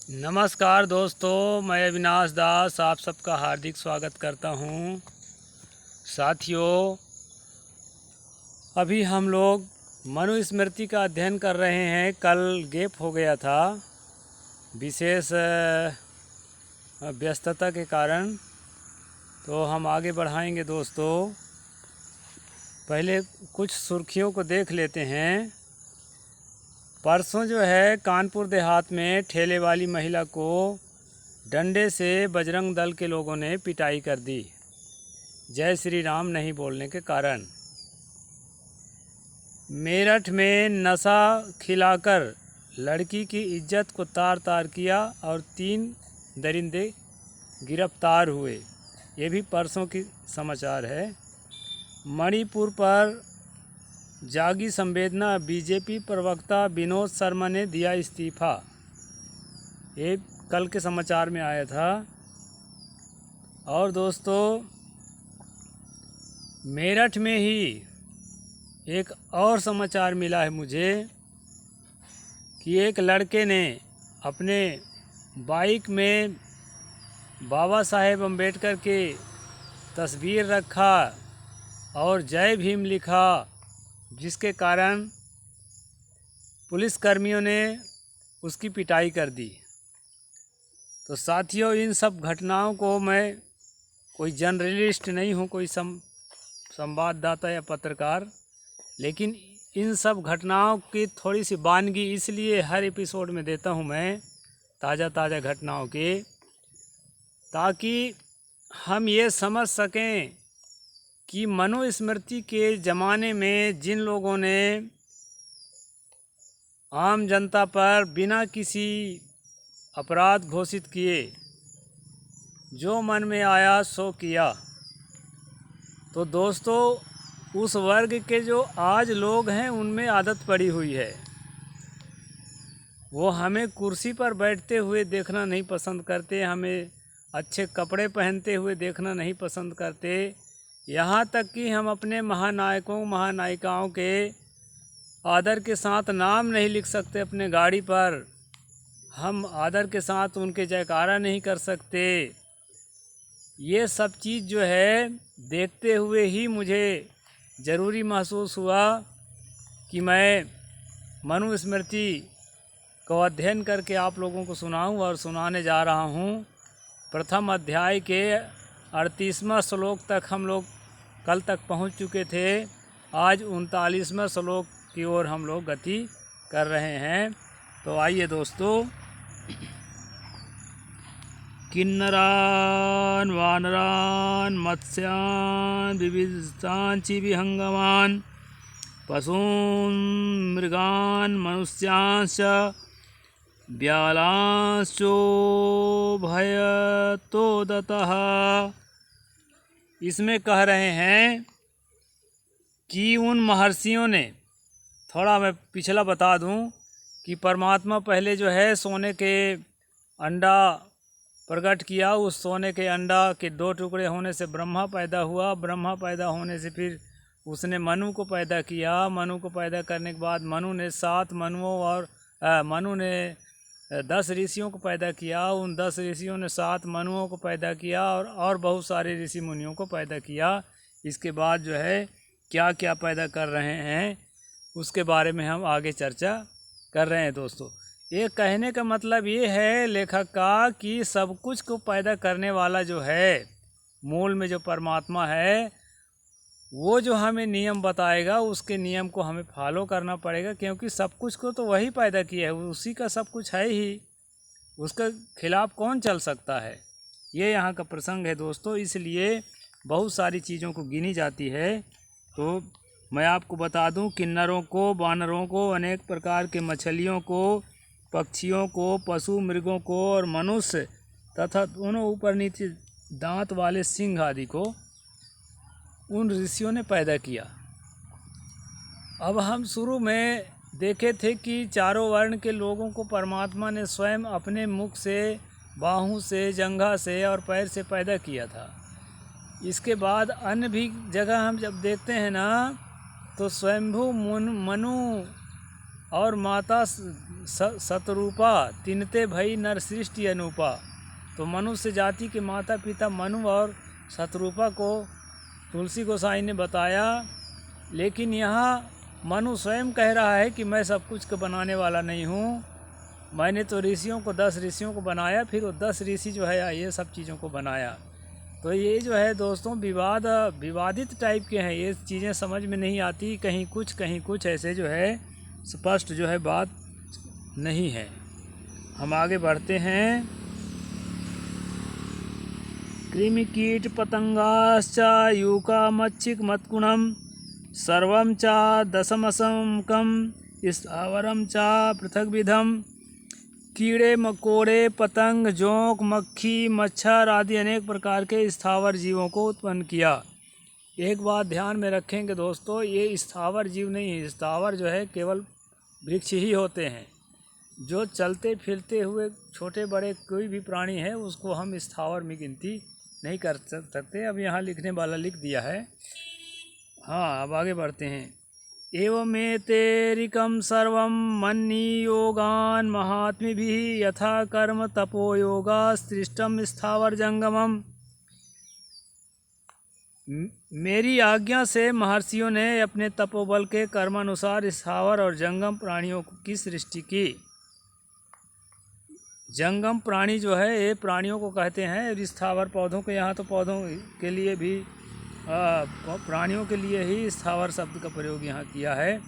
नमस्कार दोस्तों, मैं अविनाश दास आप सबका हार्दिक स्वागत करता हूं। साथियों, अभी हम लोग मनुस्मृति का अध्ययन कर रहे हैं। कल गैप हो गया था विशेष व्यस्तता के कारण, तो हम आगे बढ़ाएंगे दोस्तों। पहले कुछ सुर्खियों को देख लेते हैं। परसों जो है कानपुर देहात में ठेले वाली महिला को डंडे से बजरंग दल के लोगों ने पिटाई कर दी, जय श्री राम नहीं बोलने के कारण। मेरठ में नशा खिलाकर लड़की की इज्जत को तार तार किया और 3 दरिंदे गिरफ्तार हुए। ये भी परसों की समाचार है। मणिपुर पर जागी संवेदना, बीजेपी प्रवक्ता विनोद शर्मा ने दिया इस्तीफा। ये कल के समाचार में आया था। और दोस्तों, मेरठ में ही एक और समाचार मिला है मुझे कि एक लड़के ने अपने बाइक में बाबा साहेब अम्बेडकर के तस्वीर रखा और जय भीम लिखा, जिसके कारण पुलिसकर्मियों ने उसकी पिटाई कर दी। तो साथियों, इन सब घटनाओं को, मैं कोई जर्नलिस्ट नहीं हूँ, कोई संवाददाता या पत्रकार, लेकिन इन सब घटनाओं की थोड़ी सी वानगी इसलिए हर एपिसोड में देता हूँ मैं, ताज़ा घटनाओं के, ताकि हम ये समझ सकें कि मनुस्मृति के ज़माने में जिन लोगों ने आम जनता पर बिना किसी अपराध घोषित किए जो मन में आया सो किया, तो दोस्तों उस वर्ग के जो आज लोग हैं उनमें आदत पड़ी हुई है। वो हमें कुर्सी पर बैठते हुए देखना नहीं पसंद करते, हमें अच्छे कपड़े पहनते हुए देखना नहीं पसंद करते। यहाँ तक कि हम अपने महानायकों महानायिकाओं के आदर के साथ नाम नहीं लिख सकते अपने गाड़ी पर, हम आदर के साथ उनके जयकारा नहीं कर सकते। ये सब चीज़ जो है देखते हुए ही मुझे ज़रूरी महसूस हुआ कि मैं मनुस्मृति को अध्ययन करके आप लोगों को सुनाऊं, और सुनाने जा रहा हूं। प्रथम अध्याय के 38वां श्लोक तक हम लोग कल तक पहुंच चुके थे। आज 39वां श्लोक की ओर हम लोग गति कर रहे हैं। तो आइए दोस्तों, किन्नरान वानरान मत्स्यान विविधांचि विहंगमान पशून् मृगान् मनुष्यांश्च व्यालांश्चो भयतो दतः। इसमें कह रहे हैं कि उन महर्षियों ने, थोड़ा मैं पिछला बता दूं कि परमात्मा पहले जो है सोने के अंडा प्रकट किया। उस सोने के अंडा के 2 टुकड़े होने से ब्रह्मा पैदा हुआ। ब्रह्मा पैदा होने से फिर उसने मनु को पैदा किया। मनु को पैदा करने के बाद मनु ने 7 मनुओं और मनु ने 10 ऋषियों को पैदा किया। उन 10 ऋषियों ने 7 मनुओं को पैदा किया और बहुत सारे ऋषि मुनियों को पैदा किया। इसके बाद जो है क्या क्या पैदा कर रहे हैं उसके बारे में हम आगे चर्चा कर रहे हैं दोस्तों। ये कहने का मतलब ये है लेखक का कि सब कुछ को पैदा करने वाला जो है, मूल में जो परमात्मा है, वो जो हमें नियम बताएगा उसके नियम को हमें फॉलो करना पड़ेगा, क्योंकि सब कुछ को तो वही पैदा किया है, उसी का सब कुछ है ही, उसके खिलाफ कौन चल सकता है। ये यहाँ का प्रसंग है दोस्तों। इसलिए बहुत सारी चीज़ों को गिनी जाती है। तो मैं आपको बता दूं, किन्नरों को, वानरों को, अनेक प्रकार के मछलियों को, पक्षियों को, पशु मृगों को और मनुष्य तथा दोनों ऊपर नीचे दांत वाले सिंह आदि को उन ऋषियों ने पैदा किया। अब हम शुरू में देखे थे कि चारों वर्ण के लोगों को परमात्मा ने स्वयं अपने मुख से, बाहों से, जंघा से और पैर से पैदा किया था। इसके बाद अन्य भी जगह हम जब देखते हैं ना, तो स्वयंभू मनु और माता शतरूपा तिनते भई नर सृष्टि अनूपा। तो मनुष्य जाति के माता पिता मनु और शतरूपा को तुलसी गोसाई ने बताया, लेकिन यहाँ मनु स्वयं कह रहा है कि मैं सब कुछ को बनाने वाला नहीं हूँ, मैंने तो ऋषियों को 10 ऋषियों को बनाया, फिर वो 10 ऋषि जो है ये सब चीज़ों को बनाया। तो ये जो है दोस्तों विवादित टाइप के हैं, ये चीज़ें समझ में नहीं आती, कहीं कुछ ऐसे जो है स्पष्ट जो है बात नहीं है। हम आगे बढ़ते हैं। कृमि कीट पतंगाश्च यूका मच्छिक मत्कुणम सर्वं च दशमशंकम स्थावरम च पृथग्विधम। कीड़े मकोड़े पतंग जोंक मक्खी मच्छर आदि अनेक प्रकार के स्थावर जीवों को उत्पन्न किया। एक बात ध्यान में रखेंगे दोस्तों, ये स्थावर जीव नहीं है। स्थावर जो है केवल वृक्ष ही होते हैं। जो चलते फिरते हुए छोटे बड़े कोई भी प्राणी है उसको हम स्थावर में गिनती नहीं कर सकते। अब यहाँ लिखने वाला लिख दिया है। हाँ, अब आगे बढ़ते हैं। एवमेतेरिकं सर्वं मन्नियोगान् महात्म्यभिः यथा कर्म तपो योगास्तृष्टं स्थावर जंगमम। मेरी आज्ञा से महर्षियों ने अपने तपोबल के कर्मानुसार स्थावर और जंगम प्राणियों की सृष्टि की। जंगम प्राणी जो है ये प्राणियों को कहते हैं। स्थावर पौधों के यहाँ तो पौधों के लिए भी प्राणियों के लिए ही स्थावर शब्द का प्रयोग यहाँ किया है।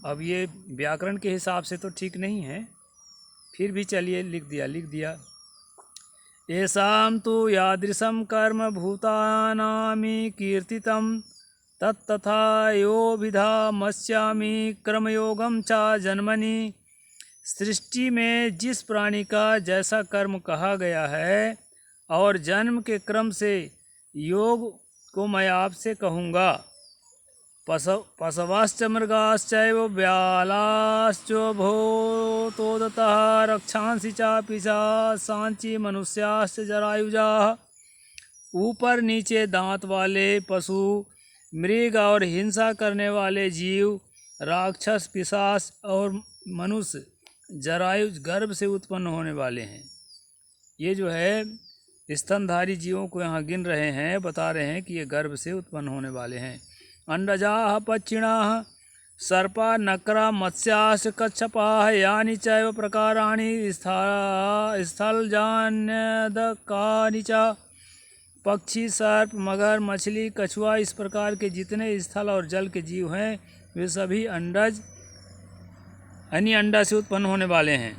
अब ये व्याकरण के हिसाब से तो ठीक नहीं है, फिर भी चलिए लिख दिया। येषां तु यादृशं कर्म भूतानामि कीर्तितं तत्तथा यो विधामस्यामि कर्मयोगं च जन्मनि। सृष्टि में जिस प्राणी का जैसा कर्म कहा गया है और जन्म के क्रम से योग को मैं आपसे कहूँगा। पशवाश्च मृगाश्चैव व्यालाश्च भूतोदतः रक्षांसि चापि सांची मनुष्याश्च जरायुजाः। ऊपर नीचे दांत वाले पशु, मृग और हिंसा करने वाले जीव, राक्षस, पिशाच और मनुष्य जरायुज गर्भ से उत्पन्न होने वाले हैं। ये जो है स्तनधारी जीवों को यहाँ गिन रहे हैं, बता रहे हैं कि ये गर्भ से उत्पन्न होने वाले हैं। अंडजाः पक्षिणाः सर्पा नकरा मत्स्याश्च कच्छपाः यानि चैव प्रकाराणि स्थलजान्यदकानि च। पक्षी, सर्प, मगर, मछली, कछुआ, इस प्रकार के जितने स्थल और जल के जीव हैं वे सभी अंडज यानी अंडा से उत्पन्न होने वाले हैं।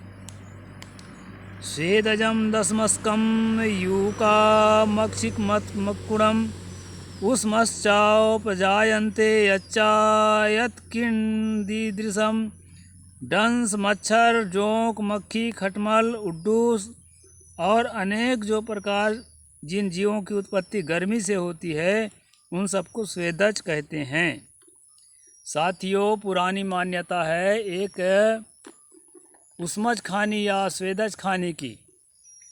स्वेदजम दशमस्कम यूका मक्षिक मत्कुणम उष्मश्चापजायन्ते यच्चायत्किंदीदृशम। डंस, मच्छर, जोंक, मक्खी, खटमल, उड्डूस और अनेक जो प्रकार जिन जीवों की उत्पत्ति गर्मी से होती है उन सबको स्वेदज कहते हैं। साथियों, पुरानी मान्यता है एक उष्मज खानी या स्वेदज खानी की।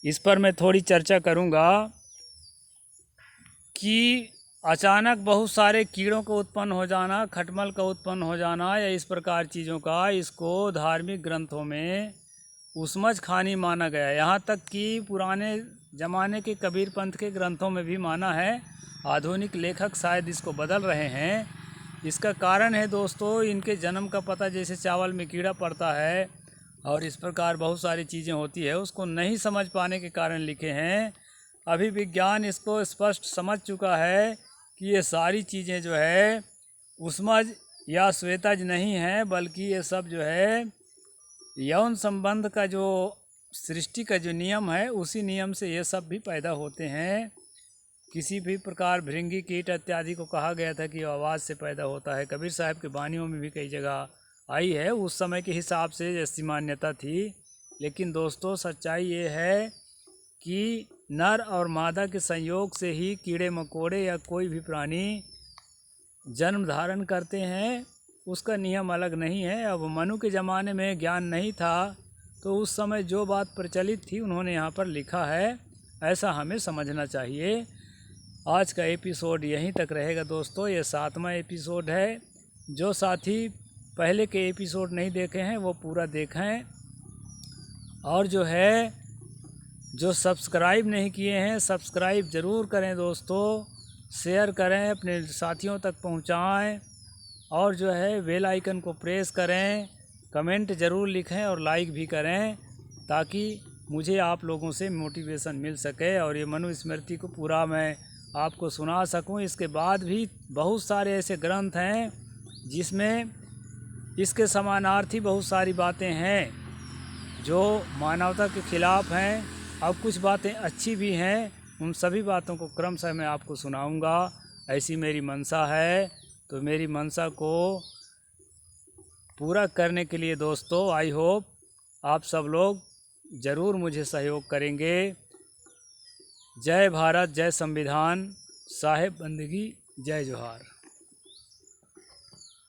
इस पर मैं थोड़ी चर्चा करूंगा कि अचानक बहुत सारे कीड़ों का उत्पन्न हो जाना, खटमल का उत्पन्न हो जाना या इस प्रकार चीज़ों का, इसको धार्मिक ग्रंथों में उष्मज खानी माना गया। यहाँ तक कि पुराने ज़माने के कबीर पंथ के ग्रंथों में भी माना है। आधुनिक लेखक शायद इसको बदल रहे हैं। इसका कारण है दोस्तों, इनके जन्म का पता जैसे चावल में कीड़ा पड़ता है और इस प्रकार बहुत सारी चीज़ें होती है, उसको नहीं समझ पाने के कारण लिखे हैं। अभी विज्ञान इसको स्पष्ट समझ चुका है कि ये सारी चीज़ें जो है उष्मज या श्वेतज नहीं है, बल्कि ये सब जो है यौन संबंध का जो सृष्टि का जो नियम है उसी नियम से ये सब भी पैदा होते हैं। किसी भी प्रकार भृंगी कीट इत्यादि को कहा गया था कि आवाज़ से पैदा होता है। कबीर साहब के वाणियों में भी कई जगह आई है। उस समय के हिसाब से ऐसी मान्यता थी, लेकिन दोस्तों सच्चाई ये है कि नर और मादा के संयोग से ही कीड़े मकोड़े या कोई भी प्राणी जन्म धारण करते हैं। उसका नियम अलग नहीं है। अब मनु के ज़माने में ज्ञान नहीं था तो उस समय जो बात प्रचलित थी उन्होंने यहाँ पर लिखा है, ऐसा हमें समझना चाहिए। आज का एपिसोड यहीं तक रहेगा दोस्तों। ये 7वां एपिसोड है। जो साथी पहले के एपिसोड नहीं देखे हैं वो पूरा देखें। और जो है जो सब्सक्राइब नहीं किए हैं सब्सक्राइब ज़रूर करें दोस्तों, शेयर करें, अपने साथियों तक पहुंचाएं और जो है बेल आइकन को प्रेस करें, कमेंट ज़रूर लिखें और लाइक भी करें ताकि मुझे आप लोगों से मोटिवेशन मिल सके और ये मनुस्मृति को पूरा मैं आपको सुना सकूं। इसके बाद भी बहुत सारे ऐसे ग्रंथ हैं जिसमें इसके समानार्थी बहुत सारी बातें हैं जो मानवता के खिलाफ़ हैं और कुछ बातें अच्छी भी हैं। उन सभी बातों को क्रमशः मैं आपको सुनाऊंगा, ऐसी मेरी मंशा है। तो मेरी मंशा को पूरा करने के लिए दोस्तों आई होप आप सब लोग ज़रूर मुझे सहयोग करेंगे। जय भारत, जय संविधान, साहेब बंदगी, जय जोहार।